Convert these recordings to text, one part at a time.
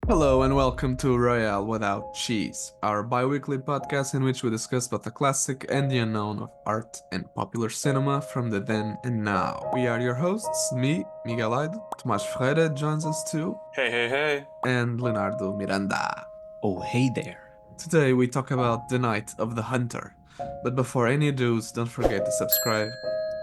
Hello and welcome to Royale Without Cheese, our bi-weekly podcast in which we discuss both the classic and the unknown of art and popular cinema from the then and now. We are your hosts, me, Miguel Aido, Tomás Ferreira joins us too, Hey, hey, hey. and Leonardo Miranda. Oh, hey there. Today we talk about The Night of the Hunter. But before any ados, don't forget to subscribe,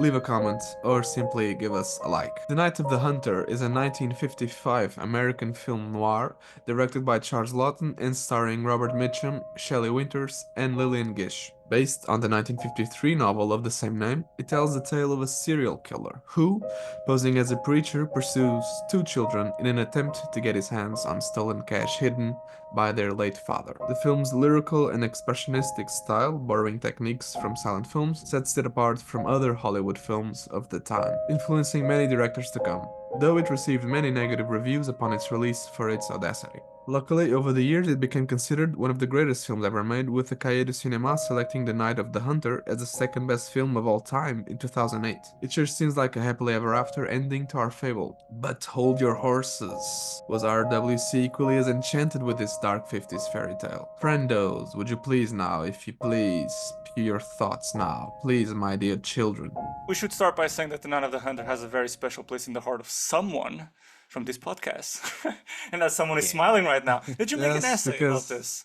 leave a comment, or simply give us a like. The Night of the Hunter is a 1955 American film noir directed by Charles Laughton and starring Robert Mitchum, Shelley Winters, and Lillian Gish. Based on the 1953 novel of the same name, it tells the tale of a serial killer who, posing as a preacher, pursues two children in an attempt to get his hands on stolen cash hidden by their late father. The film's lyrical and expressionistic style, borrowing techniques from silent films, sets it apart from other Hollywood films of the time, influencing many directors to come, though it received many negative reviews upon its release for its audacity. Luckily, over the years, it became considered one of the greatest films ever made, with the Cahiers du Cinéma selecting The Night of the Hunter as the second best film of all time in 2008. It sure seems like a happily ever after ending to our fable. But hold your horses. Was RWC equally as enchanted with this dark 50s fairy tale? Friendos, would you please now, if you please, spew your thoughts now, please, my dear children. We should start by saying that The Night of the Hunter has a very special place in the heart of someone from this podcast. And that someone is smiling right now. Did you make an essay about this?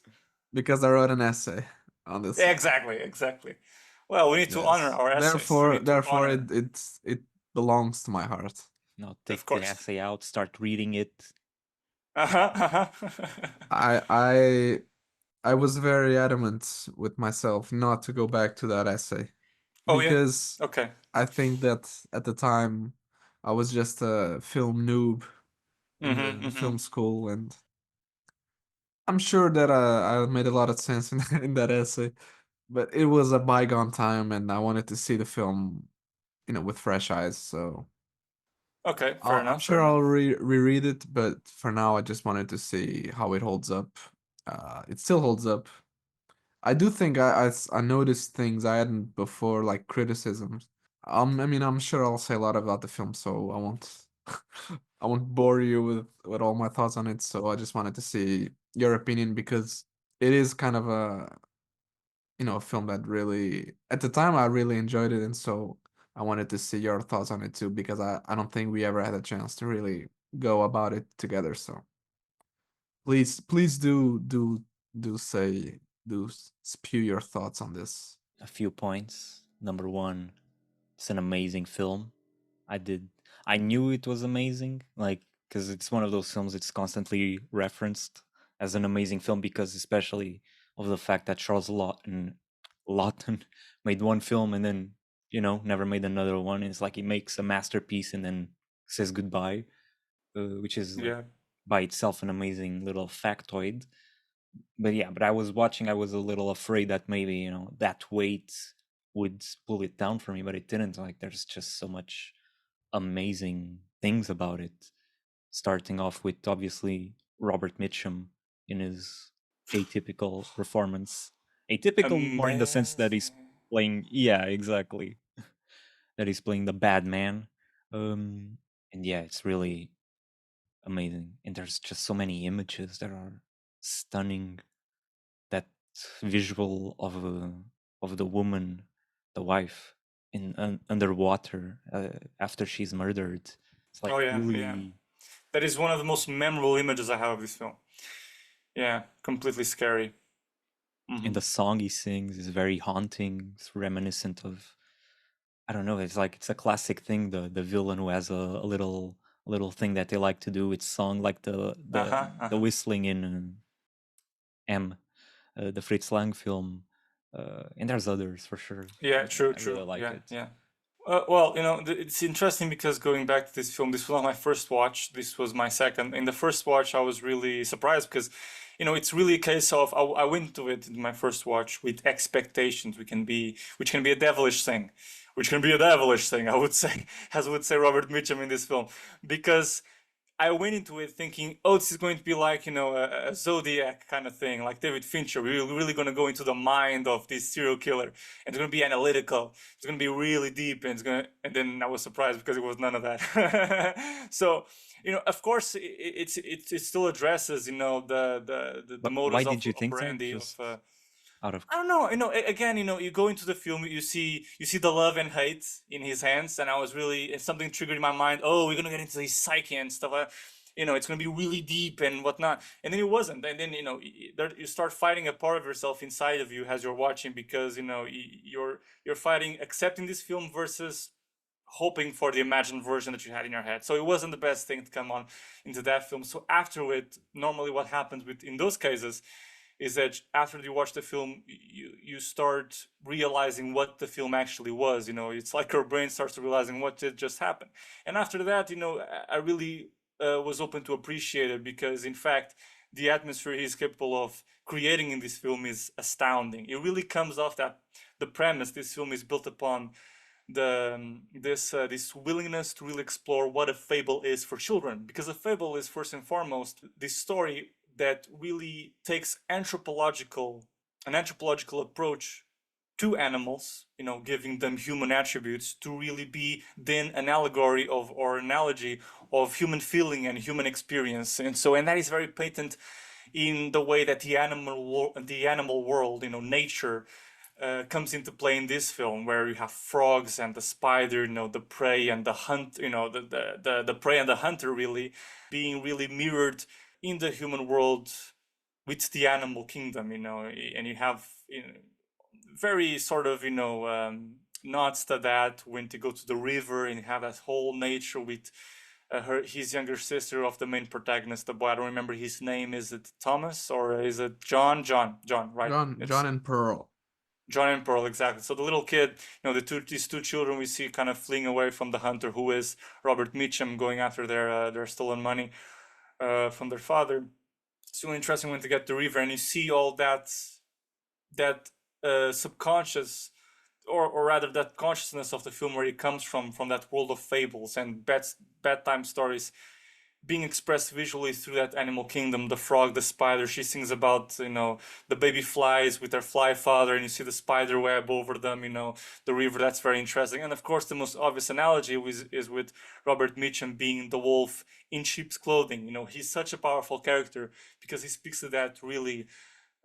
Because I wrote an essay on this. Exactly. Well, we need to honor our essays. Therefore, it belongs to my heart. No, take the essay out, start reading it. I was very adamant with myself not to go back to that essay. Because okay. I think that at the time I was just a film noob in the film school, and I'm sure that I made a lot of sense in that essay, but it was a bygone time, and I wanted to see the film, with fresh eyes. So okay, fair enough. I'm sure I'll reread it, but for now, I just wanted to see how it holds up. It still holds up. I do think I noticed things I hadn't before, like criticisms. I mean, I'm sure I'll say a lot about the film, so I won't I won't bore you with all my thoughts on it. So I just wanted to see your opinion because it is kind of a film that really at the time I really enjoyed it, and so I wanted to see your thoughts on it too because I don't think we ever had a chance to really go about it together. So please do say do spew your thoughts on this. A few points. Number one, it's an amazing film. I knew it was amazing, because it's one of those films it's constantly referenced as an amazing film because especially of the fact that Charles Laughton made one film and then, never made another one. It's like he makes a masterpiece and then says goodbye, which is by itself an amazing little factoid. But I was watching, I was a little afraid that maybe, that weight would pull it down for me, but it didn't. Like, there's just so much amazing things about it. Starting off with obviously Robert Mitchum in his atypical performance. Atypical more in the sense that he's playing, exactly. That he's playing the bad man. And it's really amazing. And there's just so many images that are stunning. That visual of the woman, the wife, in underwater after she's murdered. It's like really. That is one of the most memorable images I have of this film. Yeah, completely scary. And the song he sings is very haunting. It's reminiscent of, I don't know. It's like it's a classic thing. The villain who has a little thing that they like to do. It's song like the whistling in M. The Fritz Lang film, and there's others for sure. Yeah, true. I really like it. Yeah. Well, it's interesting because going back to this film, this was not my first watch. This was my second. In the first watch, I was really surprised because, it's really a case of I went to it in my first watch with expectations, which can be a devilish thing, I would say, as would say Robert Mitchum in this film, because I went into it thinking, oh, this is going to be like, a Zodiac kind of thing, like David Fincher. We're really going to go into the mind of this serial killer, and it's going to be analytical. It's going to be really deep, and then I was surprised because it was none of that. So, of course, it still addresses, the But why motives did you of think that? Brandy, Just out of I don't know. Again, you go into the film, you see the love and hate in his hands, and I was really something triggered in my mind. Oh, we're gonna get into his psyche and stuff. It's gonna be really deep and whatnot. And then it wasn't. And then you start fighting a part of yourself inside of you as you're watching, because you're fighting accepting this film versus hoping for the imagined version that you had in your head. So it wasn't the best thing to come on into that film. So after it, normally what happens in those cases is that after you watch the film, you start realizing what the film actually was. It's like your brain starts realizing what did just happen. And after that, I really was open to appreciate it, because in fact, the atmosphere he's capable of creating in this film is astounding. It really comes off that the premise this film is built upon this willingness to really explore what a fable is for children, because a fable is first and foremost this story that really takes an anthropological approach to animals, giving them human attributes to really be then an allegory of, or analogy of, human feeling and human experience. And that is very patent in the way that the animal world, nature, comes into play in this film, where you have frogs and the spider, the prey and the hunt, the prey and the hunter really being really mirrored in the human world with the animal kingdom, and you have very sort of nods to that when they go to the river and have that whole nature with his younger sister of the main protagonist, the boy. I don't remember his name. Is it Thomas or is it John? John, right? John and Pearl. John and Pearl, exactly. So the little kid, these two children we see kind of fleeing away from the hunter, who is Robert Mitchum, going after their stolen money from their father. It's really interesting when they get to the river and you see all that subconscious, or rather that consciousness of the film, where it comes from that world of fables and bedtime stories, being expressed visually through that animal kingdom. The frog, the spider, she sings about the baby flies with their fly father, and you see the spider web over them, the river. That's very interesting. And of course the most obvious analogy is with Robert Mitchum being the wolf in sheep's clothing. He's such a powerful character because he speaks to that really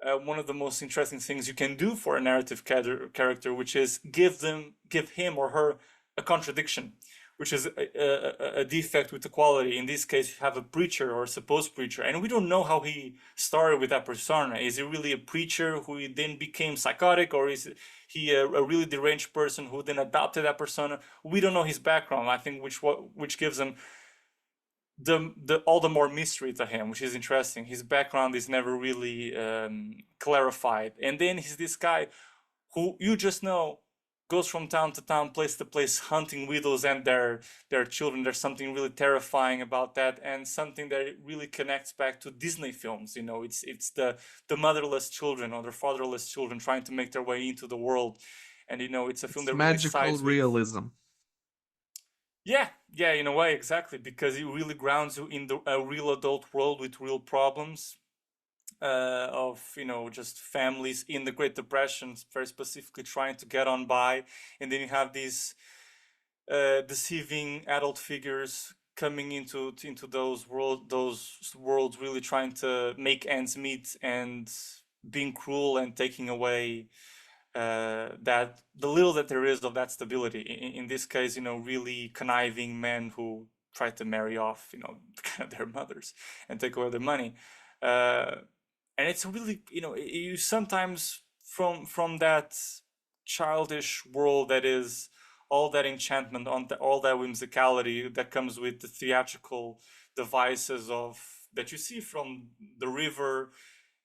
one of the most interesting things you can do for a narrative character, which is give him or her a contradiction, which is a defect with the quality. In this case, you have a preacher or a supposed preacher, and we don't know how he started with that persona. Is he really a preacher who then became psychotic, or is he a really deranged person who then adopted that persona? We don't know his background. I think which gives him all the more mystery to him, which is interesting. His background is never really clarified, and then he's this guy who you just know goes from town to town, place to place, hunting widows and their children. There's something really terrifying about that, and something that really connects back to Disney films. It's the motherless children or the fatherless children trying to make their way into the world, and it's a film that really magical realism. Yeah, in a way, exactly, because it really grounds you in a real adult world with real problems of just families in the Great Depression, very specifically trying to get on by, and then you have these deceiving adult figures coming into those worlds, really trying to make ends meet and being cruel and taking away that the little that there is of that stability. In this case, really conniving men who try to marry off, their mothers and take away their money. And it's really, you sometimes from that childish world that is all that enchantment, all that whimsicality that comes with the theatrical devices that you see from the river,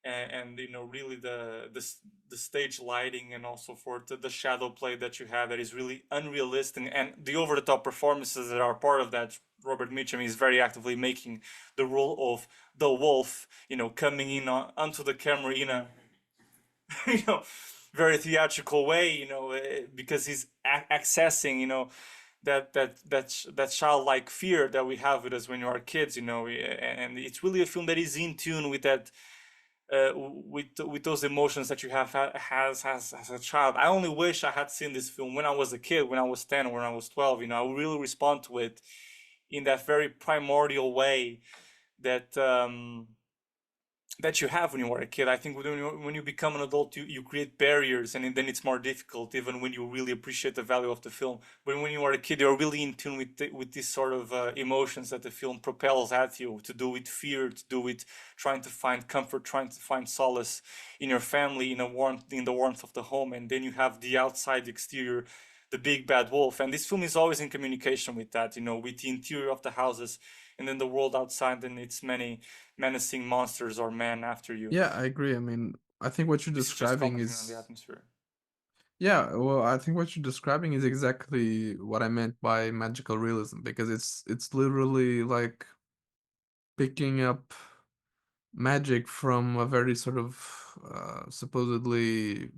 and really the stage lighting, and also for the shadow play that you have that is really unrealistic, and the over the top performances that are part of that. Robert Mitchum is very actively making the role of the wolf, coming in onto the camera in a very theatrical way, because he's accessing that childlike fear that we have with us when you are kids, and it's really a film that is in tune with that, with those emotions that you has as a child. I only wish I had seen this film when I was a kid, when I was 10 or when I was 12. I would really respond to it in that very primordial way that that you have when you were a kid. I think when you become an adult, you create barriers, and then it's more difficult, even when you really appreciate the value of the film. But when you are a kid, you're really in tune with these sort of emotions that the film propels at you, to do with fear, to do with trying to find comfort, trying to find solace in your family, in the warmth of the home. And then you have the outside, the exterior, the big bad wolf. And this film is always in communication with that, with the interior of the houses, and then the world outside, and its many menacing monsters or men after you. Yeah, I agree. I mean, I think what you're This is just describing commenting on the is atmosphere. yeah, well, I think what you're describing is exactly what I meant by magical realism because it's literally like picking up magic from a very sort of supposedly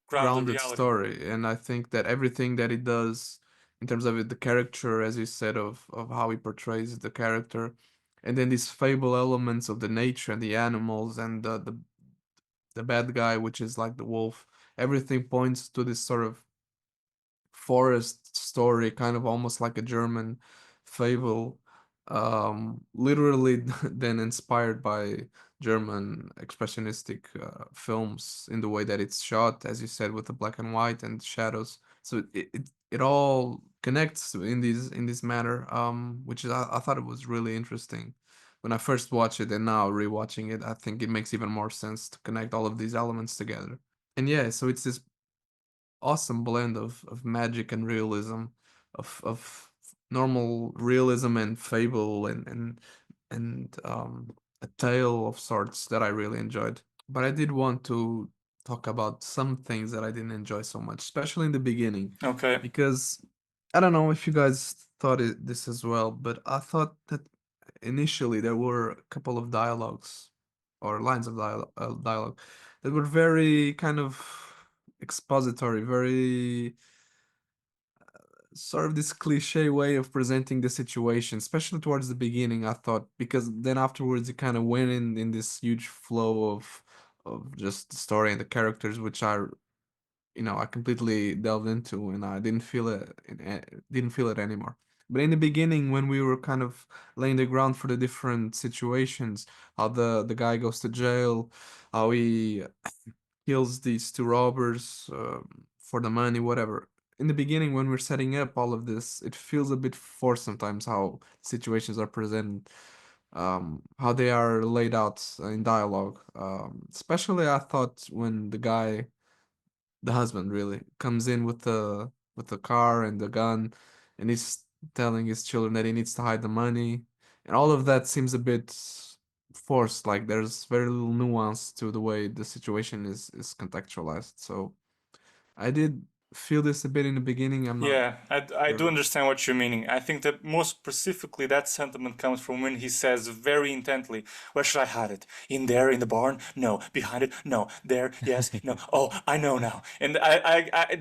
Grounded grounded reality. story. And I think that everything that it does in terms of it, the character, as you said, of how he portrays the character, and then these fable elements of the nature and the animals and the bad guy, which is like the wolf, everything points to this sort of forest story, kind of almost like a German fable, literally then inspired by German expressionistic films in the way that it's shot, as you said, with the black and white and shadows. So it all connects in this manner, which is I thought it was really interesting when I first watched it, and now rewatching it, I think it makes even more sense to connect all of these elements together. And yeah, so it's this awesome blend of magic and realism, of normal realism and fable and a tale of sorts that I really enjoyed. But I did want to talk about some things that I didn't enjoy so much, especially in the beginning, Okay. because I don't know if you guys thought this as well, but I thought that initially there were a couple of dialogues or lines of dialogue that were very kind of expository, very sort of this cliche way of presenting the situation, especially towards the beginning, I thought, because then afterwards it kind of went in this huge flow of just the story and the characters, which I completely delved into, and I didn't feel it anymore. But in the beginning, when we were kind of laying the ground for the different situations, how the guy goes to jail, how he kills these two robbers for the money, whatever. In the beginning, when we're setting up all of this, it feels a bit forced sometimes how situations are presented, how they are laid out in dialogue. Especially, I thought when the husband really comes in with the car and the gun, and he's telling his children that he needs to hide the money, and all of that seems a bit forced. Like there's very little nuance to the way the situation is contextualized. So I did feel this a bit in the beginning. I'm not Yeah, I do sure. understand what you're meaning. I think that most specifically that sentiment comes from when he says very intently, "Where should I hide it? In there, in the barn? No. Behind it? No. There? Yes. No. Oh, I know now." And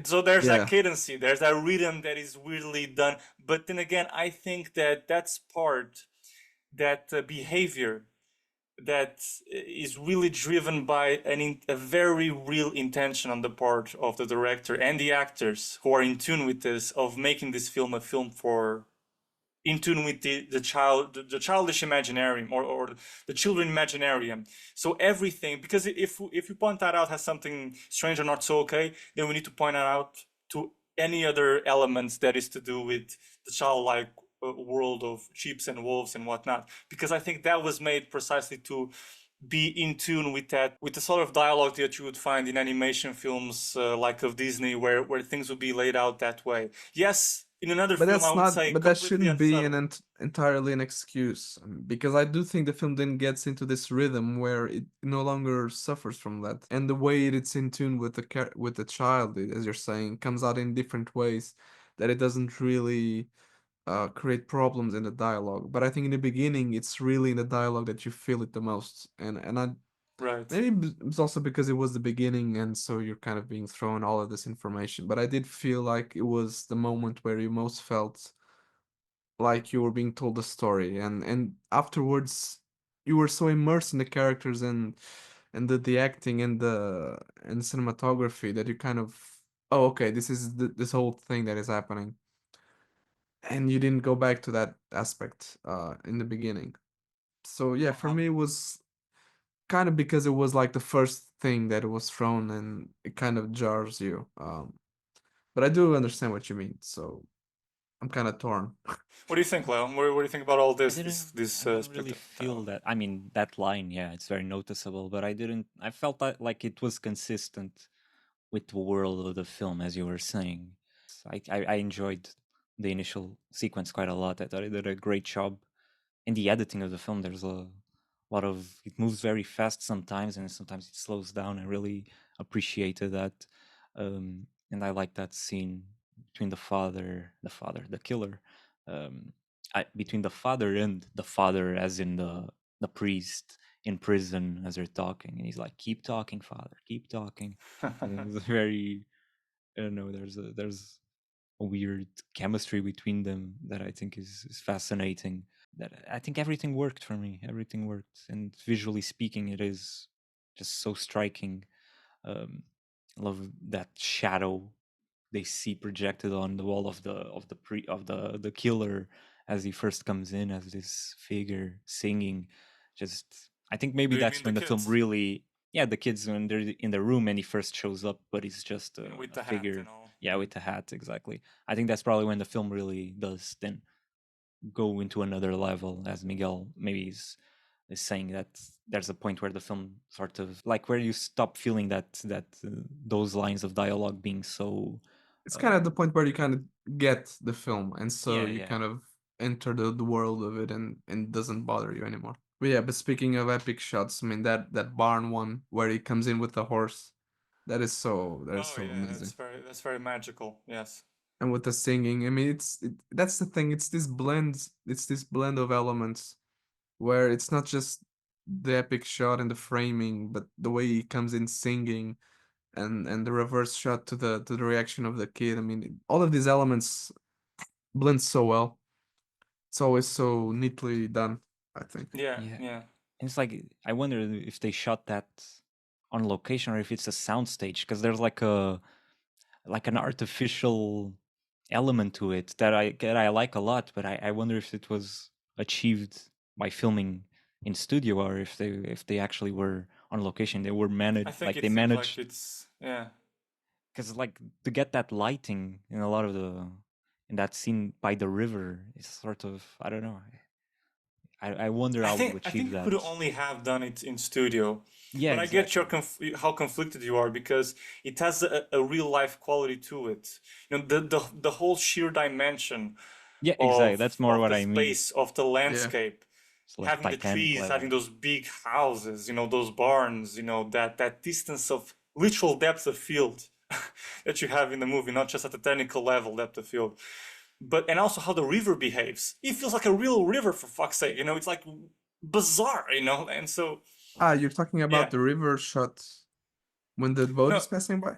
so there's that Yeah, cadency, there's that rhythm that is weirdly done. But then again, I think that that's part, that behavior that is really driven by a very real intention on the part of the director and the actors who are in tune with this, of making this film a film for, in tune with the childish imaginarium, or the children imaginarium. So everything, because if you point that out as something strange or not so okay, then we need to point it out to any other elements that is to do with the childlike world of sheeps and wolves and whatnot, because I think that was made precisely to be in tune with that, with the sort of dialogue that you would find in animation films like of Disney, where things would be laid out that way. Yes, in another but film I that's would not. say But that completely shouldn't be unsubtle. entirely an excuse, because I do think the film then gets into this rhythm where it no longer suffers from that, and the way it's in tune with with the child, as you're saying, comes out in different ways that it doesn't really create problems in the dialogue. But I think in the beginning, it's really in the dialogue that you feel it the most. And I Right. maybe it's also because it was the beginning, and so you're kind of being thrown all of this information. But I did feel like it was the moment where you most felt like you were being told a story, and afterwards you were so immersed in the characters and the acting and cinematography that you kind of, oh, okay, this is this whole thing that is happening. and you didn't go back to that aspect in the beginning. So yeah, for Uh-huh. me it was kind of because it was like the first thing that was thrown and it kind of jars you. But I do understand what you mean, so I'm kind of torn. What do you think, Leo? What do you think about all I this didn't this I didn't really spectacle? feel that. I mean, that line, yeah, it's very noticeable, but I felt that like it was consistent with the world of the film, as you were saying. I enjoyed the initial sequence quite a lot. I thought it did a great job in the editing of the film. There's a lot of it moves very fast sometimes, and sometimes it slows down. I really appreciated that, and I like that scene between the killer, between the father and the father, as in the priest in prison, as they're talking, and he's like, "Keep talking, father, keep talking." And it's very, I don't know. There's a weird chemistry between them that I think is fascinating. That I think everything worked for me. Everything worked, and visually speaking, it is just so striking. Um, I love that shadow they see projected on the wall of the killer as he first comes in as this figure singing. Just I think maybe Do you mean that's the when the film kids? really, yeah, the kids when they're in the room and he first shows up, but he's just With a the hat and figure. all. Yeah, with the hat, exactly. I think that's probably when the film really does then go into another level, as Miguel maybe is saying, that there's a point where the film sort of like where you stop feeling that those lines of dialogue being so It's kind of the um point where you kind of get the film, and so yeah, you yeah, kind of enter the world of it, and it doesn't bother you anymore. But yeah, but speaking of epic shots, I mean that barn one where he comes in with the horse, that is Oh so yeah, amazing. that's very magical. Yes. And with the singing, I mean, that's the thing. It's this blend of elements where it's not just the epic shot and the framing, but the way he comes in singing and the reverse shot to the reaction of the kid. I mean, all of these elements blend so well. It's always so neatly done, I think. Yeah, yeah. yeah. And it's like I wonder if they shot that on location or if it's a soundstage, because there's like an artificial element to it that I like a lot, but I wonder if it was achieved by filming in studio or if they actually were on location. They were I managed think like it they seems like managed, it's yeah. because like to get that lighting in a lot of the in that scene by the river is sort of, I don't know. I wonder how you I achieve think you could that. only have done it in studio. Yeah, But I get your exactly. how conflicted you are because it has a real life quality to it. You know, the whole sheer dimension Yeah, exactly. That's more of what the I mean. space of the Yeah. landscape, It's like having the Titanic trees, having level. those big houses, you know, those barns, you know, that distance of literal depth of field that you have in the movie, not just at the technical level depth of field. But and also how the river behaves. It feels like a real river for fuck's sake, you know, it's like bizarre, you know, and so Ah, you're talking about yeah. the river shot when the boat No, is passing by?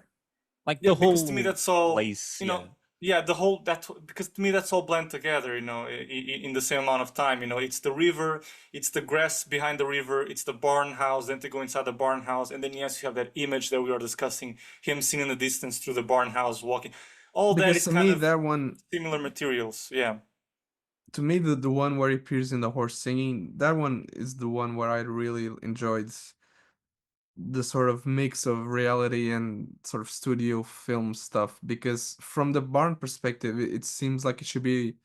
Like yeah, the because to me whole that's all, place, you know, yeah. yeah, the whole that because to me that's all blend together, you know, in the same amount of time. You know, it's the river, it's the grass behind the river, it's the barn house. Then to go inside the barn house, and then yes, you have that image that we are discussing, him seen in the distance through the barn house walking. All that Because is kind of that one, similar materials. Yeah, to me, the one where he appears in the horse singing, that one is the one where I really enjoyed the sort of mix of reality and sort of studio film stuff. Because from the barn perspective, it seems like it should be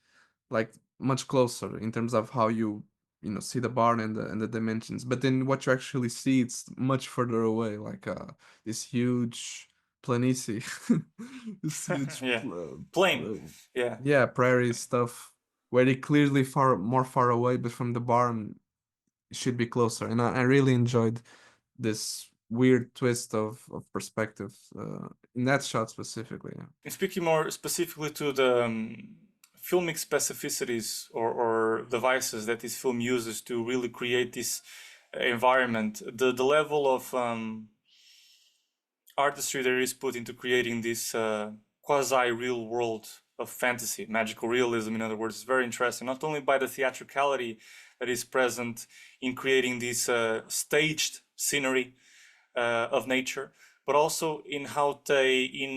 like much closer in terms of how you know see the barn and the dimensions, but then what you actually see, it's much further away, like this huge planície, this huge yeah, plain. Yeah. yeah, prairie stuff, where they clearly far away, but from the barn it should be closer. And I really enjoyed this weird twist of perspective in that shot specifically. Yeah. And speaking more specifically to the filmic specificities or devices that this film uses to really create this environment, the level of artistry there is put into creating this quasi real world of fantasy, magical realism, in other words, is very interesting. Not only by the theatricality that is present in creating this staged scenery of nature, but also in how they in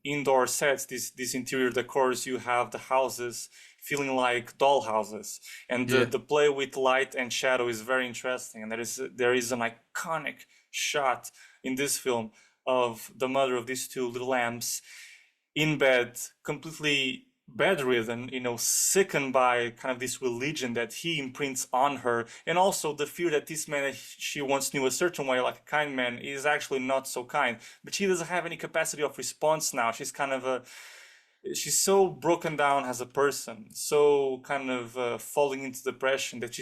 indoor sets, these interior decors, you have the houses feeling like doll houses, and Yeah. the play with light and shadow is very interesting. And there is an iconic shot in this film of the mother of these two little lambs in bed, completely bedridden, sickened by kind of this religion that he imprints on her, and also the fear that this man that she once knew a certain way, like a kind man, is actually not so kind. But she doesn't have any capacity of response now. She's so broken down as a person, so kind of falling into depression, that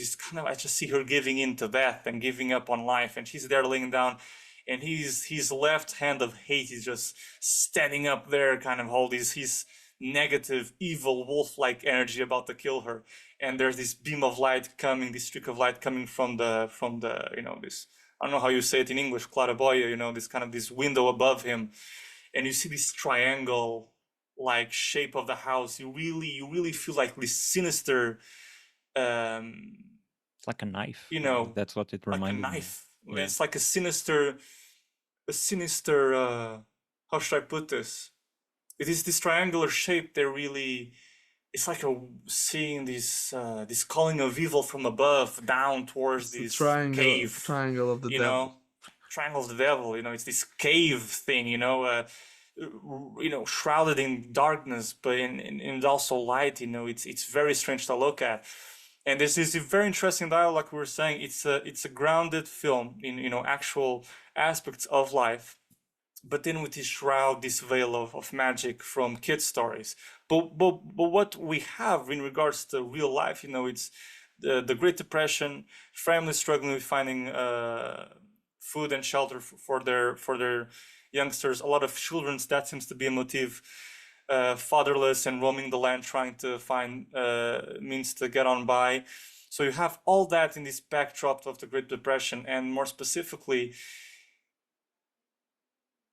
I just see her giving in to death and giving up on life, and she's there laying down, and his left hand of hate is just standing up there, kind of hold his negative, evil, wolf-like energy about to kill her. And there's this beam of light coming, this streak of light coming from the this, I don't know how you say it in English, claraboia, this kind of this window above him, and you see this triangle like shape of the house. You really feel like this sinister, It's like a knife. That's what it like a reminded me. knife. Yeah. It's like a sinister. How should I put this? It is this triangular shape. It's like seeing this calling of evil from above down towards this cave. Triangle of the devil. Triangle of the devil. It's this cave thing. Shrouded in darkness, but in also light. It's very strange to look at. And there's this very interesting dialogue, like we were saying. It's a grounded film in actual aspects of life, but then with this shroud, this veil of magic from kids' stories. But what we have in regards to real life, it's the Great Depression, families struggling with finding food and shelter for their youngsters. A lot of children, that seems to be a motif. Fatherless and roaming the land, trying to find means to get on by. So you have all that in this backdrop of the Great Depression, and more specifically,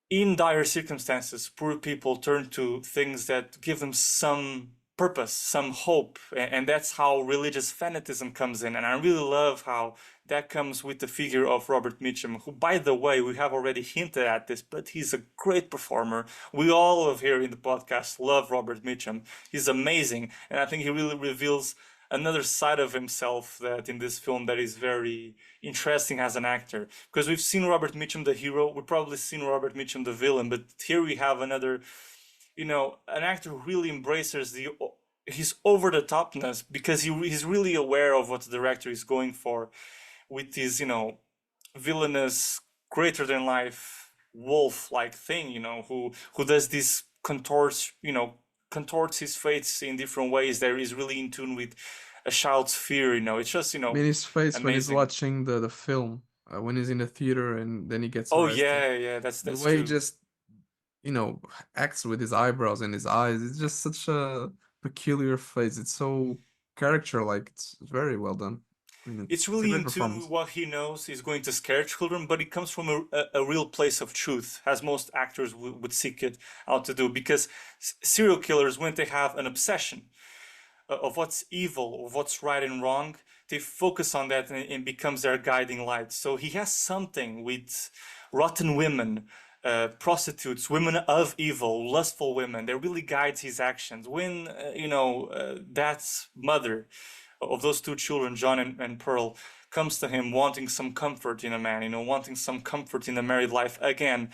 in dire circumstances, poor people turn to things that give them some purpose, some hope, and that's how religious fanaticism comes in. And I really love how that comes with the figure of Robert Mitchum, who, by the way, we have already hinted at this, but he's a great performer. We all of here in the podcast love Robert Mitchum. He's amazing, and I think he really reveals another side of himself that in this film that is very interesting as an actor. Because we've seen Robert Mitchum the hero, we've probably seen Robert Mitchum the villain, but here we have another, an actor who really embraces his over-the-topness, because he's really aware of what the director is going for with his, villainous, greater-than-life, wolf-like thing, who does this contorts his face in different ways. There is really in tune with a child's fear. It's just I mean, his face amazing. when he's watching the film, when he's in the theater and then he gets arrested. Yeah, that's the way true. he just acts with his eyebrows and his eyes. It's just such a peculiar face. It's so character-like. It's very well done. It's really in tune with what he knows is going to scare children, but it comes from a real place of truth, as most actors would seek it out to do. Because serial killers, when they have an obsession of what's evil, of what's right and wrong, they focus on that, and it becomes their guiding light. So he has something with rotten women, prostitutes, women of evil, lustful women. That really guides his actions. When that mother of those two children, John and Pearl, comes to him wanting some comfort in a man, wanting some comfort in a married life again,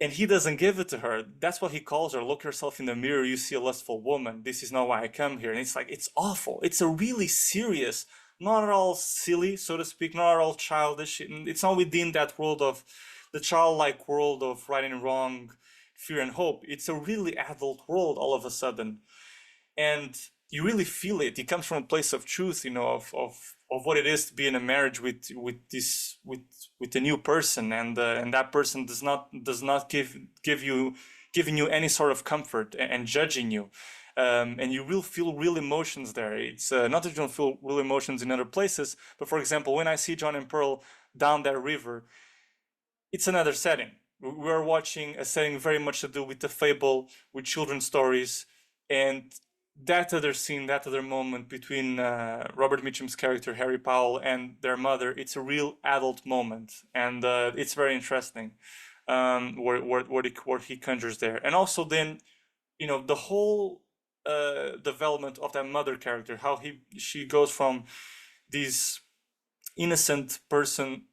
and he doesn't give it to her. That's what he calls her. Look yourself in the mirror, you see a lustful woman. This is not why I come here. And it's like, it's awful. It's a really serious, not at all silly, so to speak, not at all childish. It's not within that world of the childlike world of right and wrong, fear and hope. It's a really adult world all of a sudden. And you really feel it. It comes from a place of truth, of what it is to be in a marriage with a new person, and that person does not giving you any sort of comfort and judging you, and you will feel real emotions there. It's not that you don't feel real emotions in other places, but for example, when I see John and Pearl down that river, it's another setting. We're watching a setting very much to do with the fable, with children's stories, and that other scene, that other moment between Robert Mitchum's character, Harry Powell, and their mother, it's a real adult moment. And it's very interesting. where he conjures there. And also then, the whole development of that mother character, how she goes from this innocent person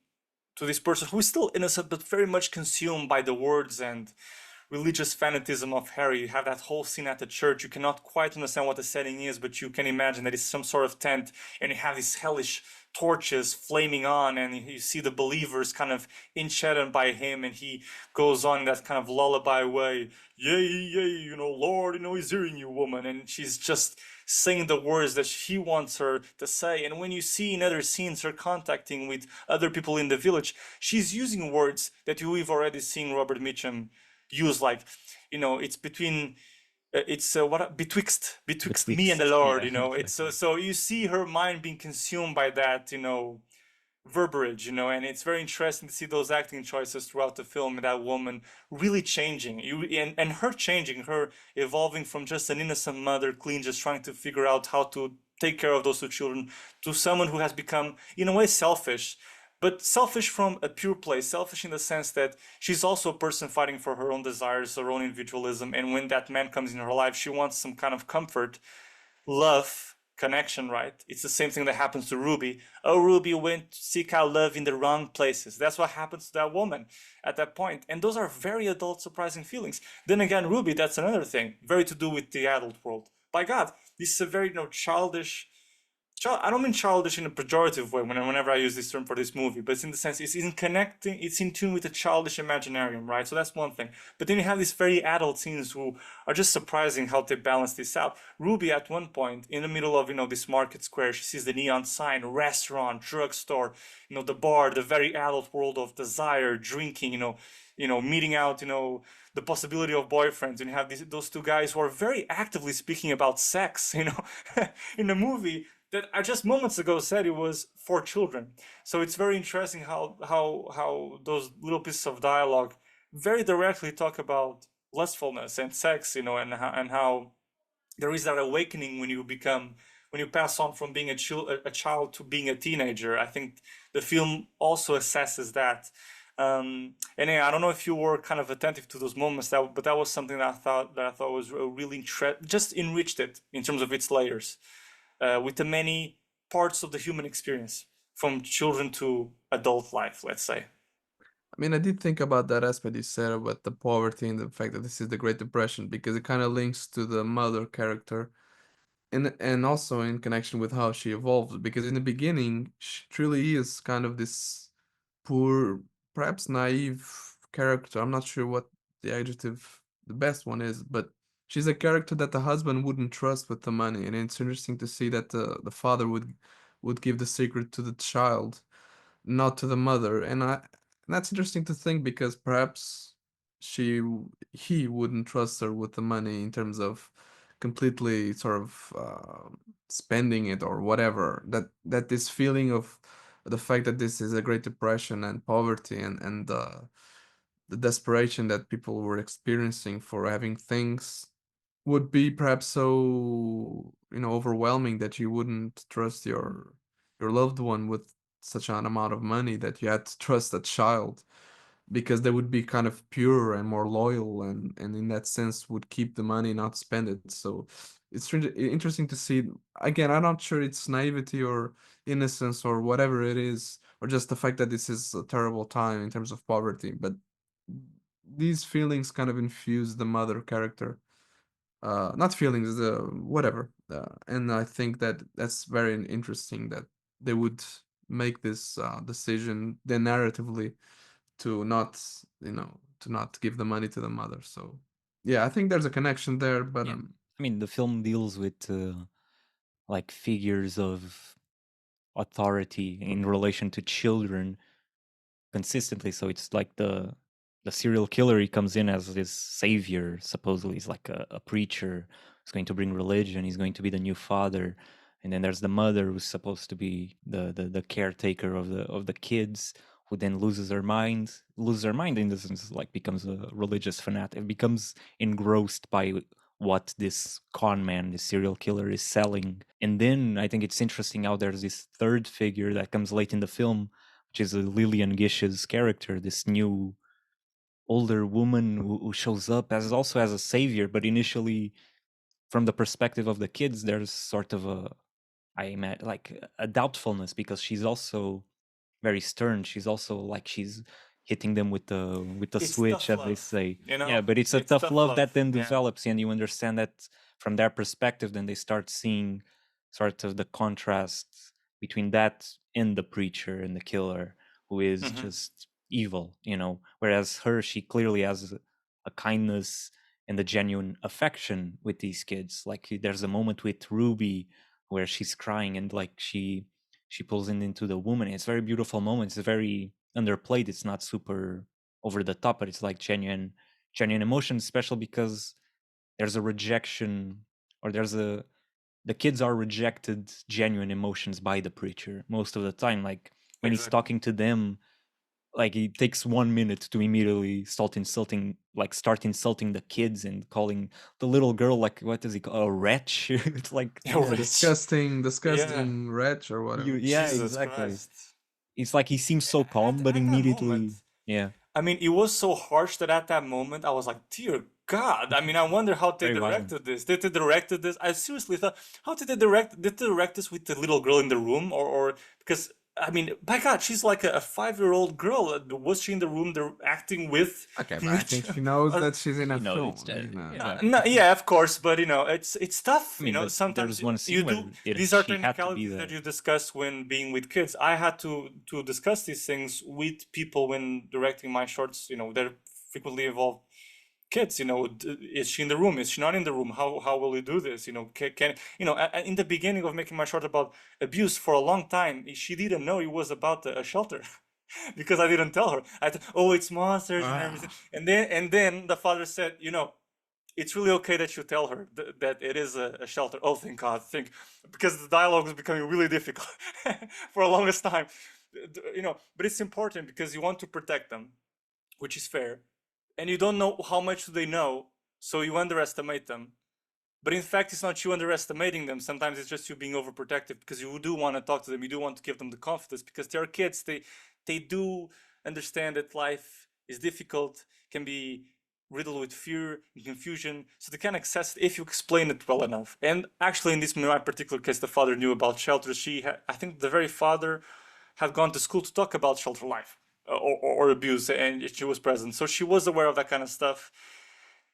to this person who is still innocent but very much consumed by the words and religious fanatism of Harry. You have that whole scene at the church. You cannot quite understand what the setting is, but you can imagine that it's some sort of tent, and you have these hellish torches flaming on, and you see the believers kind of enchanted by him, and he goes on in that kind of lullaby way, yay, yay, Lord, he's hearing you, woman, and she's just saying the words that he wants her to say. And when you see in other scenes her contacting with other people in the village, she's using words that we've already seen Robert Mitchum use, like, it's between it's what betwixt me and the Lord. Yeah, It's so you see her mind being consumed by that verbiage, and it's very interesting to see those acting choices throughout the film, and that woman really changing, and her changing, her evolving from just an innocent mother, clean, just trying to figure out how to take care of those two children, to someone who has become in a way selfish, but selfish from a pure place, selfish in the sense that she's also a person fighting for her own desires, her own individualism, and when that man comes in her life, she wants some kind of comfort, love, connection, right? It's the same thing that happens to Ruby. Oh, Ruby went to seek out love in the wrong places. That's what happens to that woman at that point. And those are very adult, surprising feelings. Then again, Ruby, that's another thing, very to do with the adult world. By God, this is a very, childish, I don't mean childish in a pejorative way whenever I use this term for this movie, but it's in the sense it's in tune with the childish imaginarium, right? So that's one thing. But then you have these very adult scenes who are just surprising how they balance this out. Ruby, at one point, in the middle of this market square, she sees the neon sign, restaurant, drugstore, the bar, the very adult world of desire, drinking, meeting out, the possibility of boyfriends, and you have those two guys who are very actively speaking about sex, in the movie that I just moments ago said it was for children. So it's very interesting how those little pieces of dialogue very directly talk about lustfulness and sex, and how there is that awakening when you pass on from being a child to being a teenager. I think the film also assesses that. And yeah, I don't know if you were kind of attentive to those moments, but that was something that I thought was really just enriched it in terms of its layers, with the many parts of the human experience, from children to adult life, let's say. I mean, I did think about that aspect you said about the poverty and the fact that this is the Great Depression, because it kind of links to the mother character, and also in connection with how she evolved. Because in the beginning, she truly is kind of this poor, perhaps naive character. I'm not sure what the adjective, the best one is, but she's a character that the husband wouldn't trust with the money, and it's interesting to see that the father would give the secret to the child, not to the mother. And that's interesting to think, because perhaps he wouldn't trust her with the money in terms of completely sort of spending it or whatever. That this feeling of the fact that this is a Great Depression and poverty, and the desperation that people were experiencing for having things would be perhaps so overwhelming that you wouldn't trust your loved one with such an amount of money, that you had to trust a child, because they would be kind of pure and more loyal, and in that sense would keep the money, not spend it. So it's really interesting to see. Again, I'm not sure it's naivety or innocence or whatever it is, or just the fact that this is a terrible time in terms of poverty, but these feelings kind of infuse the mother character, not feelings, whatever, and I think that that's very interesting that they would make this decision then narratively to not, to not give the money to the mother. So yeah, I think there's a connection there, but Yeah. I mean, the film deals with like figures of authority in relation to children consistently. So it's like the serial killer, he comes in as this savior. Supposedly, he's like a preacher. He's going to bring religion. He's going to be the new father. And then there's the mother, who's supposed to be the caretaker of the kids, who then loses her mind. Loses her mind in the sense, like, becomes a religious fanatic. Becomes engrossed by what this con man, this serial killer, is selling. And then I think it's interesting how there's this third figure that comes late in the film, which is Lillian Gish's character, this new older woman who shows up as also as a savior, but initially from the perspective of the kids, there's sort of a I imagine like a doubtfulness because she's also very stern. She's also like she's hitting them with the It's switch, tough as they love, say. you Yeah, know. but it's a It's tough tough love that love. then Yeah. develops, and you understand that from their perspective. Then they start seeing sort of the contrast between that and the preacher and the killer, who is Hmm. just evil, you know. Whereas her, she clearly has a kindness and a genuine affection with these kids. Like there's a moment with Ruby where she's crying and like she pulls into the woman. It's a very beautiful moment. It's very underplayed. It's not super over the top, but it's like genuine emotion, especially because there's a rejection or there's a the kids are rejected genuine emotions by the preacher most of the time. Like when he's Exactly. talking to them, like it takes 1 minute to immediately start insulting the kids and calling the little girl like what does he call a wretch. It's like Yeah, Yeah, rich. disgusting, Yeah. disgusting wretch or you, whatever. yeah, Jesus exactly. Christ. It's like he seems so calm, but At that moment, immediately, yeah, I mean, it was so harsh that at that moment I was like, dear God. I mean, I wonder how they very violent. directed this. Did they directed this? I seriously thought, how did they direct? Did they direct this with the little girl in the room, or because I mean, by God, she's like a 5-year-old girl. Was she in the room acting with Okay, but I think Mitch? she knows Uh, that she's in a You know, it's film. You know. no, yeah. no, yeah, of course, but it's tough. I You mean, know, but sometimes there's one you scene do. where These are she had to be technicalities that there. you discuss when being with kids. I had to discuss these things with people when directing my shorts. You know, they're frequently involved kids. You know, is she in the room? Is she not in the room? How will we do this? You know, can you know? In the beginning of making my short about abuse for a long time, she didn't know it was about a shelter. Because I didn't tell her. Oh, it's monsters and everything. Ah, And then the father said, you know, it's really okay that you tell her that it is a shelter. Oh, thank God, because the dialogue was becoming really difficult for the longest time. You know, but it's important because you want to protect them, which is fair, and you don't know how much they know, so you underestimate them. But in fact, it's not you underestimating them. Sometimes it's just you being overprotective because you do want to talk to them. You do want to give them the confidence because they're kids. They do understand that life is difficult, can be riddled with fear and confusion. So they can access it if you explain it well enough. And actually, in this my particular case, the father knew about shelters. I think, the very father had gone to school to talk about shelter life or abuse, and she was present. So she was aware of that kind of stuff.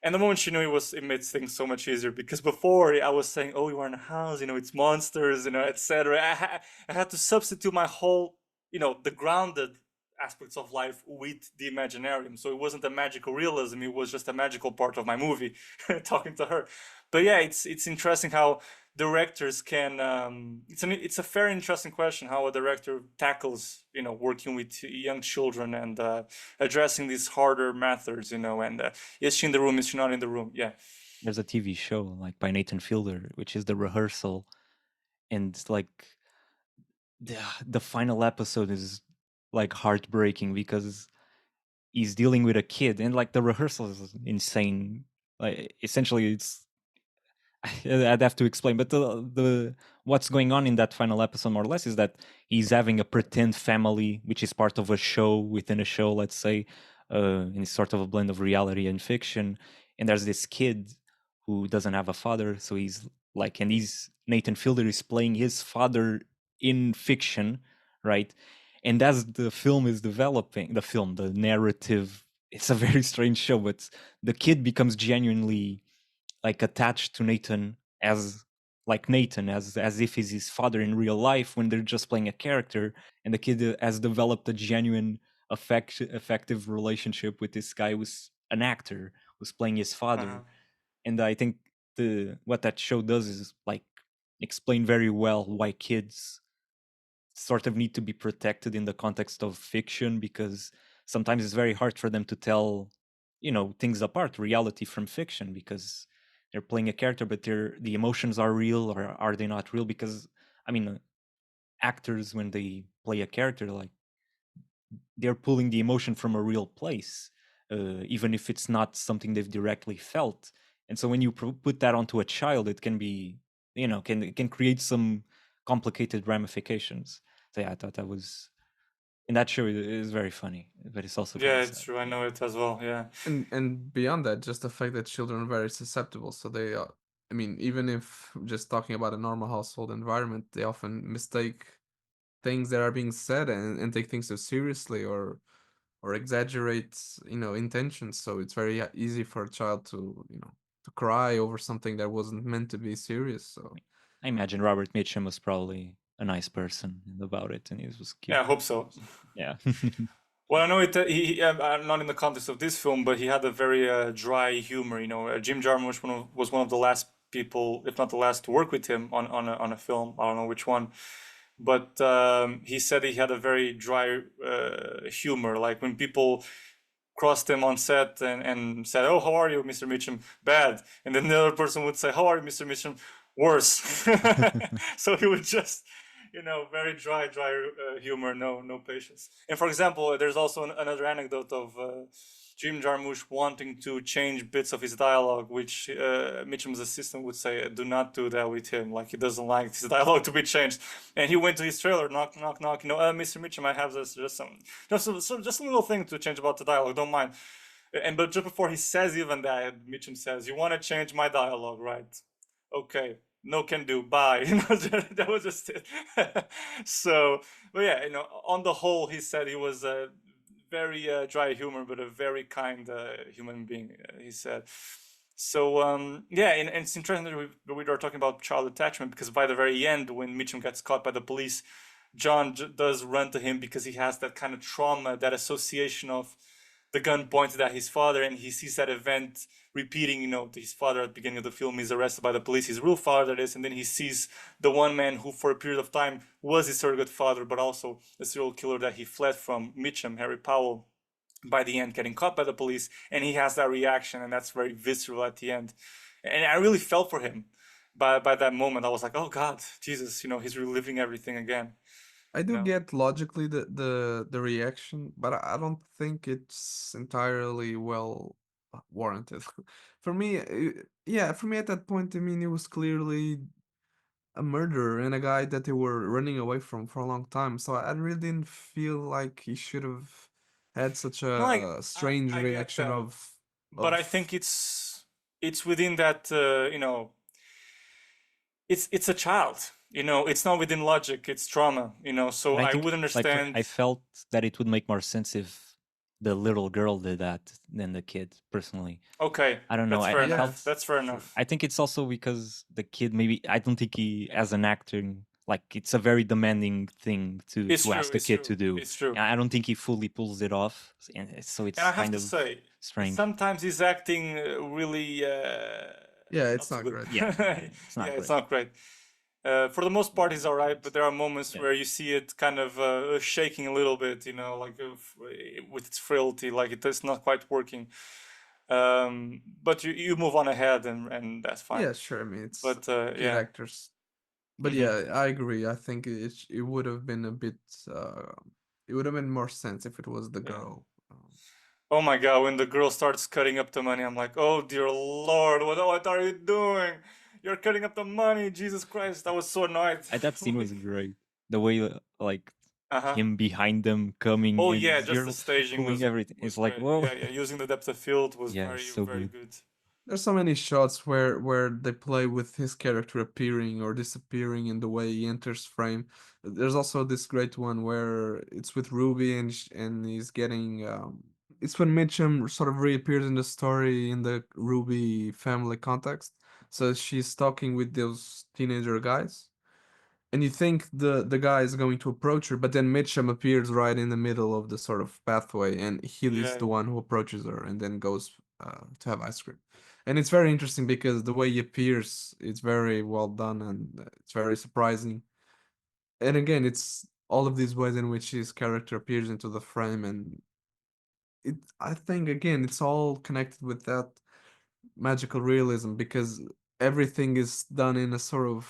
And the moment she knew it made things so much easier because before I was saying, "Oh, you are in a house, you know, it's monsters, you know, etc." I had to substitute my whole, you know, the grounded aspects of life with the imaginarium. So it wasn't a magical realism; it was just a magical part of my movie, talking to her. But yeah, it's interesting how directors can. It's a very interesting question how a director tackles, you know, working with young children and addressing these harder methods, you know, and is she in the room? Is she not in the room? Yeah. There's a TV show like by Nathan Fielder, which is The Rehearsal, and it's like the final episode is like heartbreaking because he's dealing with a kid, and like the rehearsal is insane. Like essentially, it's I'd have to explain, but the what's going on in that final episode, more or less, is that he's having a pretend family, which is part of a show within a show, let's say, in sort of a blend of reality and fiction. And there's this kid who doesn't have a father, so he's like, and he's Nathan Fielder is playing his father in fiction, right? And as the film is developing, the narrative, it's a very strange show, but the kid becomes genuinely like attached to Nathan as like Nathan as if he's his father in real life when they're just playing a character, and the kid has developed a genuine effective relationship with this guy who's an actor who's playing his Uh-huh. father. And I think the what that show does is like explain very well why kids sort of need to be protected in the context of fiction, because sometimes it's very hard for them to tell, you know, things apart, reality from fiction, because they're playing a character, but the emotions are real or are they not real? Because I mean, actors, when they play a character, like they're pulling the emotion from a real place, even if it's not something they've directly felt. And so when you put that onto a child, it can be, you know, can create some complicated ramifications. So yeah, I thought that was in that show, it is very funny, but it's also kind Yeah, of it's sad. true. I know it as well. Yeah. And beyond that, just the fact that children are very susceptible, so they I mean, even if just talking about a normal household environment, they often mistake things that are being said and take things so seriously, or exaggerate, intentions. So it's very easy for a child to, to cry over something that wasn't meant to be serious. So I imagine Robert Mitchum was probably a nice person about it, and he was cute. Yeah, I hope so. Yeah. Well, I know it. Not in the context of this film, but he had a very dry humor. Jim Jarmusch was one of the last people, if not the last, to work with him on a film. I don't know which one, but he said he had a very dry humor. Like when people crossed him on set and said, "Oh, how are you, Mr. Mitchum?" Bad, and then the other person would say, "How are you, Mr. Mitchum?" Worse. So he would just, very dry humor, no patience. And for example, there's also another anecdote of Jim Jarmusch wanting to change bits of his dialogue, which Mitchum's assistant would say, "Do not do that with him. Like he doesn't like his dialogue to be changed." And he went to his trailer, knock, knock, knock. Mr. Mitchum, I have this just a little thing to change about the dialogue. Don't mind. But just before he says even that, Mitchum says, "You want to change my dialogue, right? Okay, no can do, bye." That was just it. So, but yeah, on the whole, he said he was a very dry humor, but a very kind human being, he said. So yeah, and it's interesting that we are talking about child attachment, because by the very end, when Mitchum gets caught by the police, John does run to him because he has that kind of trauma, that association of the gun pointed at his father, and he sees that event repeating. His father at the beginning of the film is arrested by the police, his real father, that is, and then he sees the one man who for a period of time was his surrogate father, but also a serial killer that he fled from, Mitchum, Harry Powell, by the end getting caught by the police, and he has that reaction, and that's very visceral at the end. And I really felt for him by that moment. I was like, oh God, Jesus, he's reliving everything again. I do No. get logically the reaction, but I don't think it's entirely well warranted. For me, yeah, for me at that point, I mean, it was clearly a murderer and a guy that they were running away from for a long time. So I really didn't feel like he should have had such No, a strange I get reaction that, but I of think it's within that it's a child. It's not within logic. It's trauma. So But I I think, would like, understand. I felt that it would make more sense if the little girl did that than the kid. Personally, Okay, I don't know. that's fair I yeah, enough. felt. That's fair sure. enough. I think it's also because the kid, maybe, I don't think he, as an actor, like, it's a very demanding thing It's to true. ask a It's kid true. to do. It's true. And I don't think he fully pulls it off, and so And I it's have kind to of say, strange. sometimes he's acting really Yeah, not it's so not good. great. Yeah, it's Yeah, not it's great. not great. For the most part, he's all right, but there are moments Yeah. where you see it kind of shaking a little bit, like with its frailty, like it's not quite working. But you move on ahead, and that's fine. Yeah, sure. I mean, it's But kid yeah. actors. But Hmm. yeah, I agree. I think it would have been a bit. It would have been more sense if it was the Yeah. girl. Oh my God, when the girl starts cutting up the money, I'm like, oh dear Lord, what are you doing? You're cutting up the money, Jesus Christ! I was so annoyed. That scene was great. The way, like, Uh-huh. him behind them coming Oh and yeah, just the you're staging pulling everything. was It's like, great. whoa. Yeah, yeah. Using the depth of field was Yeah, very so very good. good. There's so many shots where they play with his character appearing or disappearing in the way he enters frame. There's also this great one where it's with Ruby and he's getting. It's when Mitchum sort of reappears in the story in the Ruby family context. So she's talking with those teenager guys, and you think the guy is going to approach her, but then Mitchum appears right in the middle of the sort of pathway, and he is Yeah, the one who approaches her and then goes to have ice cream. And it's very interesting because the way he appears, it's very well done and it's very surprising. And again, it's all of these ways in which his character appears into the frame, and I think again, it's all connected with that magical realism because everything is done in a sort of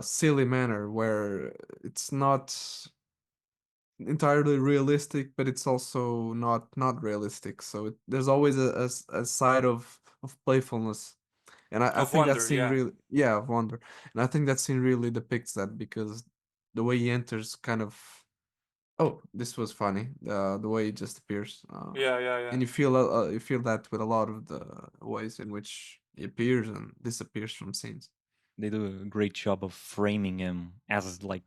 silly manner where it's not entirely realistic, but it's also not realistic. So there's always a side of playfulness, and I of think that wonder. scene Yeah. really, yeah, of wonder, and I think that scene really depicts that because the way he enters kind of Oh, this was funny. The way it just appears. Yeah, yeah, And yeah. you feel that with a lot of the ways in which he appears and disappears from scenes. They do a great job of framing him as like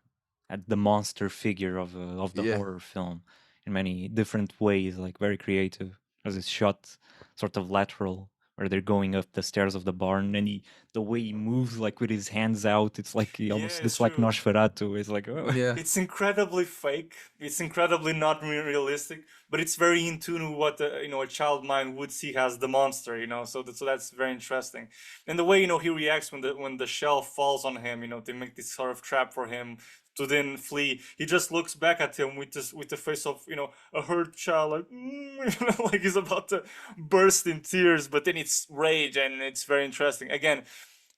at the monster figure of the Yeah, horror film in many different ways, like very creative. As it's shot sort of lateral, where they're going up the stairs of the barn, and the way he moves, like with his hands out, it's like he Yeah, almost it's looks like true. Nosferatu. It's like, oh. yeah. It's incredibly fake. It's incredibly not realistic, but it's very in tune with what a child mind would see as the monster. So that's very interesting. And the way he reacts when the shell falls on him. They make this sort of trap for him to then flee. He just looks back at him with the face of a hurt child, like like he's about to burst in tears. But then it's rage, and it's very interesting. Again,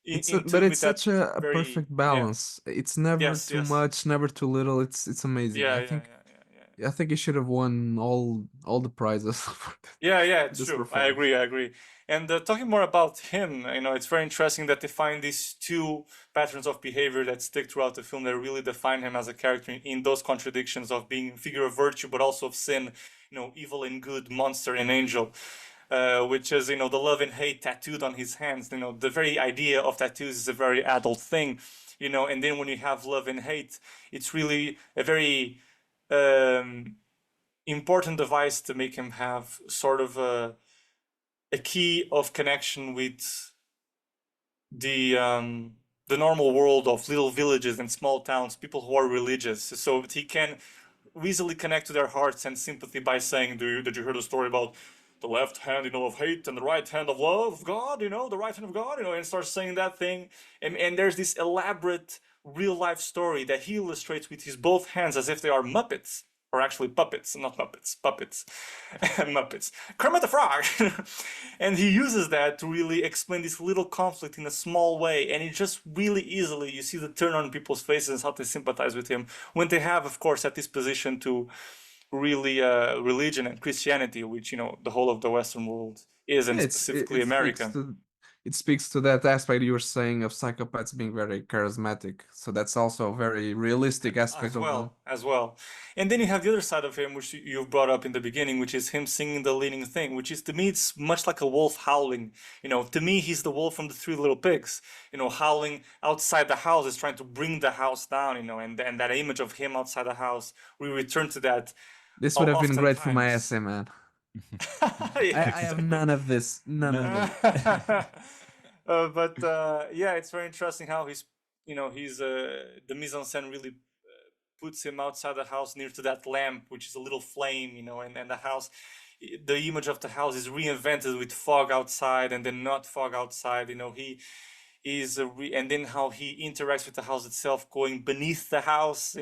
in But tune with it's that such a very perfect yeah. balance. It's never Yes, too yes. much, never too little. It's amazing. Yeah, yeah, yeah, yeah, yeah. I think he should have won all the prizes for Yeah, yeah, it's this true. I performance. agree, I agree. And talking more about him, it's very interesting that they find these two patterns of behavior that stick throughout the film that really define him as a character in those contradictions of being a figure of virtue, but also of sin, evil and good, monster and angel. Which is, the love and hate tattooed on his hands. The very idea of tattoos is a very adult thing, and then when you have love and hate, it's really a very um, important device to make him have sort of a key of connection with the normal world of little villages and small towns, people who are religious, so that he can easily connect to their hearts and sympathy by saying, did you hear the story about the left hand, of hate and the right hand of love of God, the right hand of God, and starts saying that thing. And there's this elaborate real life story that he illustrates with his both hands as if they are Muppets. Or actually puppets, not Muppets, puppets, Muppets. Kermit the Frog! And he uses that to really explain this little conflict in a small way, and it just really easily, you see the turn on people's faces, how they sympathize with him, when they have, of course, at disposition to really religion and Christianity, which the whole of the Western world is, and Yeah, specifically America. it speaks to that aspect you were saying of psychopaths being very charismatic. So that's also a very realistic aspect As of them. well, as well. And then you have the other side of him, which you've brought up in the beginning, which is him singing the leading thing, which is, to me, it's much like a wolf howling. To me, he's the wolf from the Three Little Pigs, howling outside the house, is trying to bring the house down, and that image of him outside the house, we return to that This would have been great for my oftentimes. essay, man. Yeah, I have exactly. none of this. None of it. But yeah, it's very interesting how he's the mise en scène really puts him outside the house near to that lamp, which is a little flame, and the house, the image of the house is reinvented with fog outside and then not fog outside. He is and then how he interacts with the house itself, going beneath the house.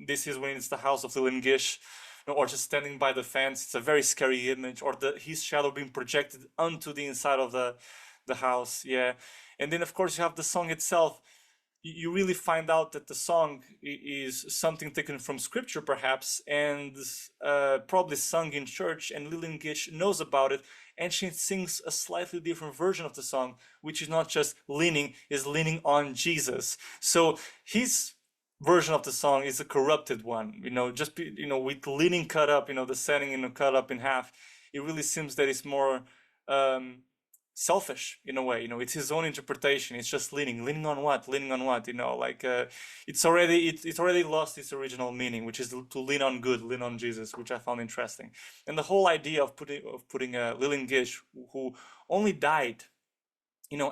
This is when it's the house of Lillian Gish, or just standing by the fence. It's a very scary image, or his shadow being projected onto the inside of the house. Yeah, and then of course you have the song itself. You really find out that the song is something taken from scripture, perhaps, and probably sung in church, and Lillian Gish knows about it, and she sings a slightly different version of the song, which is not just is leaning on Jesus. So his version of the song is a corrupted one, just with leaning cut up, the setting cut up in half. It really seems that it's more um, selfish in a way. It's his own interpretation. It's just leaning on what, like it's already lost its original meaning, which is to lean on good, lean on Jesus, which I found interesting. And the whole idea of putting Lillian Gish, who only died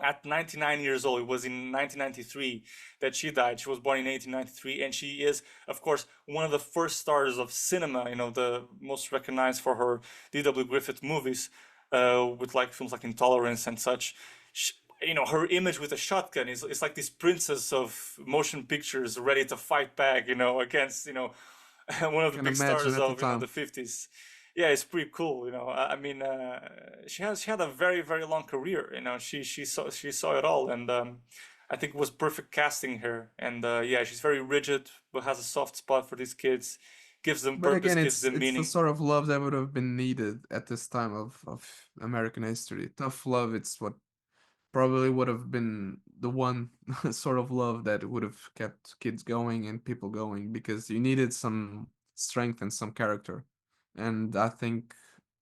at 99 years old. It was in 1993 that she died. She was born in 1893, and she is, of course, one of the first stars of cinema, the most recognized for her D.W. Griffith movies, with like films like Intolerance and such. Her image with a shotgun is like this princess of motion pictures ready to fight back, against, one of the Can big imagine stars at the of, time. the 50s. Yeah, it's pretty cool. I mean, she had a very very long career. She saw it all, and I think it was perfect casting her. And yeah, she's very rigid, but has a soft spot for these kids. Gives them But purpose, again, gives them it's the meaning. sort of love that would have been needed at this time of American history. Tough love, it's what probably would have been the one sort of love that would have kept kids going and people going because you needed strengthens some character, and I think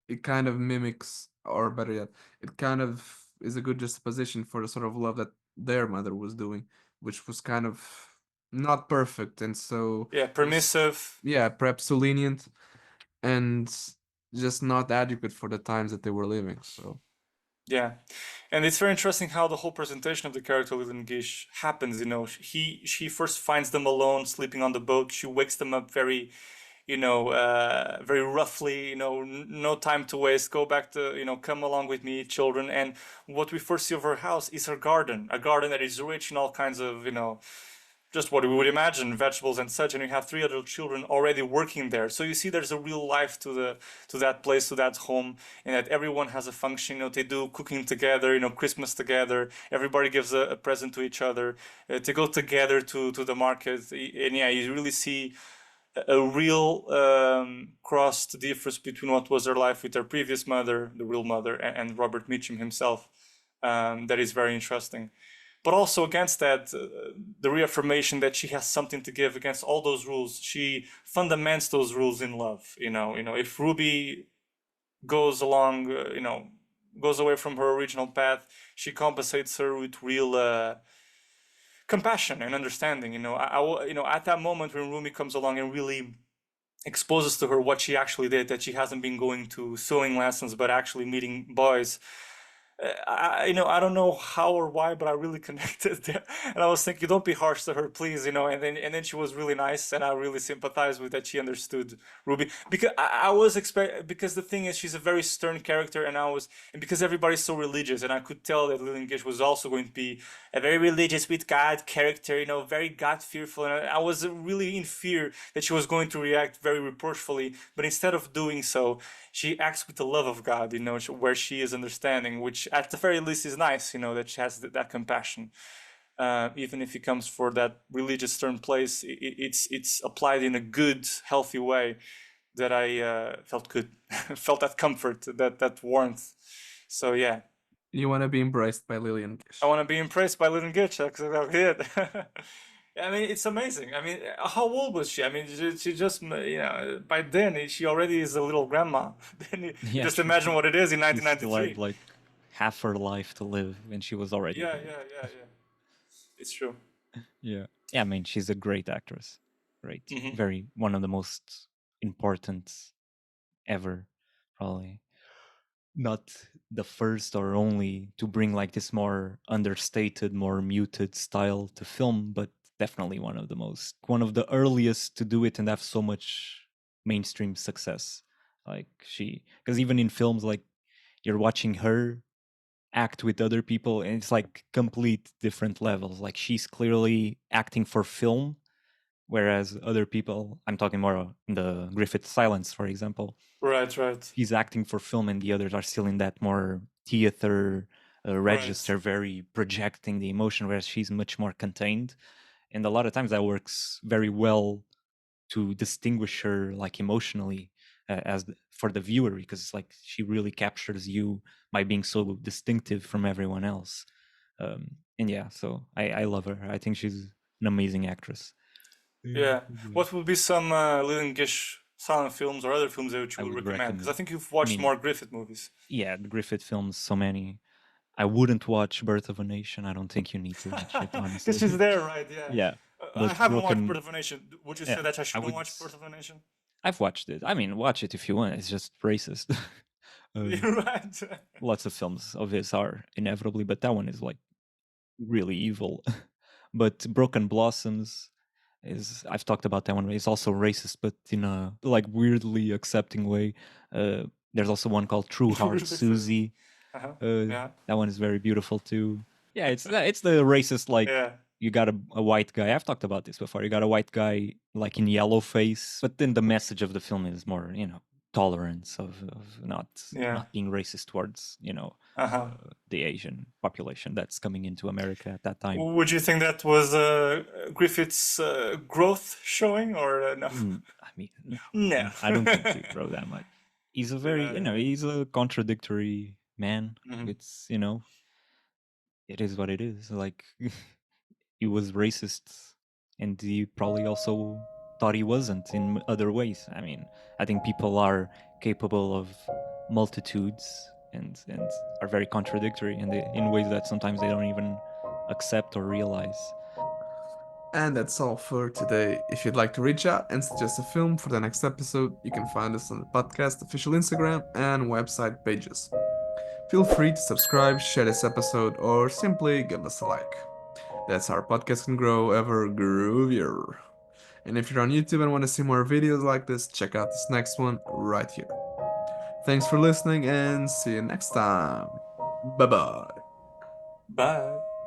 it kind of mimics, or better yet, it kind of is a good juxtaposition for the sort of love that their mother was doing, which was kind of not perfect, and so Yeah, permissive. yeah, perhaps too lenient and just not adequate for the times that they were living. So Yeah, and it's very interesting how the whole presentation of the character Lillian Gish happens. You know, she first finds them alone, sleeping on the boat. She wakes them up very, very roughly. You know, no time to waste. Go back to, come along with me, children. And what we first see of her house is her garden, a garden that is rich in all kinds of, just what we would imagine, vegetables and such, and you have three adult children already working there. So you see there's a real life to that place, to that home, and that everyone has a function. You know, they do cooking together, Christmas together. Everybody gives a present to each other. They go together to the market, and yeah, you really see a real cross difference between what was her life with her previous mother, the real mother, and Robert Mitchum himself. That is very interesting. But also against that, the reaffirmation that she has something to give against all those rules. She fundaments those rules in love. If Ruby goes along, goes away from her original path, she compensates her with real compassion and understanding. At that moment when Rumi comes along and really exposes to her what she actually did, that she hasn't been going to sewing lessons, but actually meeting boys. I don't know how or why, but I really connected there, and I was thinking, don't be harsh to her, please, And then she was really nice, and I really sympathized with that. She understood Ruby because I was because the thing is, she's a very stern character, and because everybody's so religious, and I could tell that Lilian Gish was also going to be a very religious with God character, very God fearful, and I was really in fear that she was going to react very reproachfully, but instead of doing so, she acts with the love of God, where she is understanding, which at the very least is nice, that she has that compassion. Even if it comes for that religious stern place, it's applied in a good, healthy way that I felt good, felt that comfort, that warmth. So yeah, you want to be embraced by Lillian Gish. I want to be impressed by Lilian Gish. That's exactly it. I mean, it's amazing. I mean, how old was she? I mean, she just, by then she already is a little grandma. Then you Yeah, just imagine what it is in she still 1993. had like half her life to live, and she was already Yeah, dead. yeah. It's true. Yeah. Yeah, I mean, she's a great actress. Great. Mhm. Very, one of the most important ever, probably. Not the first or only to bring like this more understated, more muted style to film, but definitely one of the earliest to do it and have so much mainstream success. Like because even in films, like you're watching her act with other people and it's like complete different levels. Like she's clearly acting for film, whereas other people, I'm talking more in the Griffith Silence, for example, Right. he's acting for film and the others are still in that more theater register, very projecting the emotion, whereas she's much more contained. And a lot of times that works very well to distinguish her like emotionally for the viewer, because it's like she really captures you by being so distinctive from everyone else. And yeah, so I love her. I think she's an amazing actress. Yeah. What would be some Lillian Gish silent films or other films that you I would would recommend? Because recommend, I think you've watched mean, more Griffith movies. yeah, the Griffith films, so many. I wouldn't watch Birth of a Nation. I don't think you need to watch it, Because honestly. she's there, right? Yeah. Yeah, I but haven't watched Broken, Birth of a Nation. Would you yeah, say that I I shouldn't would. watch Birth of a Nation? I've watched it. I mean, watch it if you want. It's just racist. You're right. Lots of films of his are inevitably, but that one is like really evil. But Broken Blossoms is, I've talked about that one. It's also racist, but in a like weirdly accepting way. There's also one called True Heart Really funny. Susie. Uh-huh. Uh, Yeah. that one is very beautiful too. Yeah, it's the racist, like Yeah. you got a white guy. I've talked about this before. You got a white guy like in yellow face, but then the message of the film is more, tolerance of Yeah. not being racist towards Uh-huh. the Asian population that's coming into America at that time. Would you think that was Griffith's growth showing or no? I mean, no, No. I don't think he grow that much. He's a very, Yeah. he's a contradictory man. Mhm. It's, it is what it is. Like he was racist, and he probably also thought he wasn't in other ways. I mean, I think people are capable of multitudes and are very contradictory in ways that sometimes they don't even accept or realize. And that's all for today. If you'd like to reach out and suggest a film for the next episode, you can find us on the podcast official Instagram and website pages. Feel free to subscribe, share this episode, or simply give us a like. That's how our podcast can grow ever groovier. And if you're on YouTube and want to see more videos like this, check out this next one right here. Thanks for listening and see you next time. Bye bye. Bye.